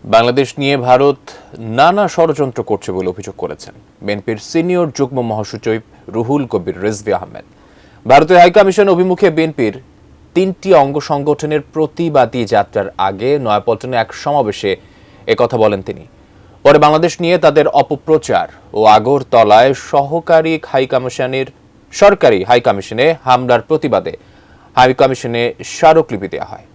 বাংলাদেশ নিয়ে ভারত নানা ষড়যন্ত্র করছে বলে অভিযোগ করেছেন বিএনপির সিনিয়র যুগ্ম মহাসচিব রুহুল কবির রিজভী আহমেদ। ভারতীয় হাইকমিশন অভিমুখে বিএনপির ৩টি অঙ্গ সংগঠনের প্রতিবাদী যাত্রার আগে নয়াপল্টনে এক সমাবেশে একথা বলেন তিনি। পরে বাংলাদেশ নিয়ে তাদের অপপ্রচার ও আগরতলায় সরকারি হাইকমিশনে হামলার প্রতিবাদে হাইকমিশনে স্মারকলিপি দেওয়া হয়।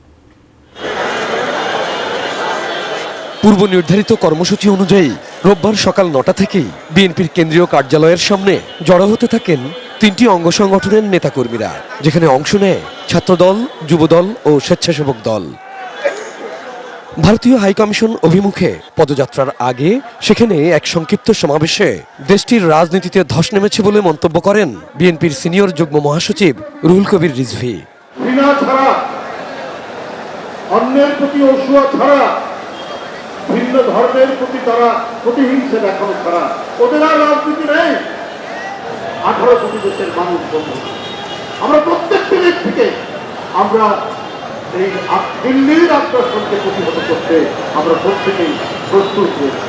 পূর্ব নির্ধারিত কর্মসূচি অনুযায়ী রোববার সকাল ৯টা থেকেই বিএনপির কেন্দ্রীয় কার্যালয়ের সামনে জড়ো হতে থাকেন ৩টি অঙ্গ সংগঠনের নেতাকর্মীরা, যেখানে অংশ নেয় ছাত্রদল, যুবদল ও স্বেচ্ছাসেবক দল। ভারতীয় হাইকমিশন অভিমুখে পদযাত্রার আগে সেখানে এক সংক্ষিপ্ত সমাবেশে দেশটির রাজনীতিতে ধস নেমেছে বলে মন্তব্য করেন বিএনপির সিনিয়র যুগ্ম মহাসচিব রুহুল কবির রিজভী। ঘৃণা ছাড়া, অন্যের প্রতি অসূয়া ছাড়া, ভিন্ন ধর্মের প্রতি তারা প্রতিহিংসা দেখানো ছাড়া ওদের আর রাজনীতি নেই। 18 কোটি দেশের মানুষ বন্ধু, আমরা প্রত্যেকটি দিক থেকে আমরা এই দিল্লির আগ্রাসনকে প্রতিহত করতে আমরা প্রত্যেকেই প্রস্তুত হয়েছি।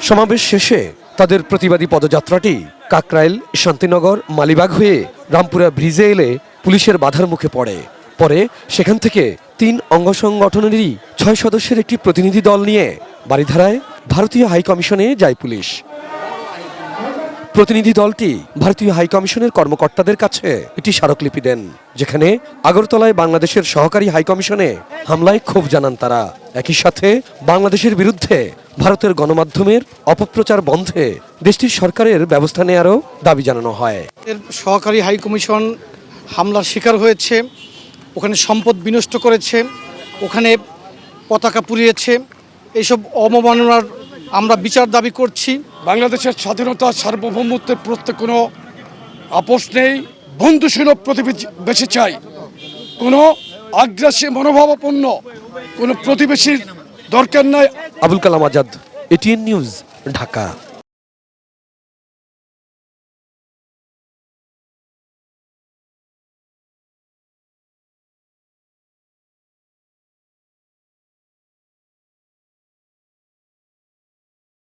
সমাবেশ শেষে তাদের প্রতিবাদী পদযাত্রাটি কাকরাইল, শান্তিনগর, মালিবাগ হয়ে রামপুরা ব্রিজে এলে পুলিশের বাধার মুখে পড়ে। পরে সেখান থেকে ৩ অঙ্গ সংগঠনেরই ৬ সদস্যের একটি প্রতিনিধি দল নিয়ে বারিধারায় ভারতীয় হাইকমিশনে যায় পুলিশ। প্রতিনিধি দলটি ভারতীয় হাইকমিশনের কর্মকর্তাদের কাছে একটি স্মারকলিপি দেন, যেখানে আগরতলায় বাংলাদেশের সহকারী হাইকমিশনে হামলায় ক্ষোভ জানান তারা। একই সাথে বাংলাদেশের বিরুদ্ধে ভারতের গণমাধ্যমের অপপ্রচার বন্ধে দেশটির সরকারের ব্যবস্থা নেওয়ারও দাবি জানানো হয়। সহকারী হাইকমিশন হামলার শিকার হয়েছে, ওখানে সম্পদ বিনষ্ট করেছে, ওখানে পতাকা পুড়িয়েছে। এইসব অবমাননার আমরা বিচার দাবি করছি। বাংলাদেশের স্বাধীনতা সার্বভৌমত্বের প্রত্যেক কোনো আপোষ নেই, বন্ধুসুলভ প্রতিবেশী চাই। কোনো আগ্রাসী মনোভাবাপন্ন কোনো প্রতিবেশীর দরকার নাই। Abul Kalam Azad, ATN news, Dhaka.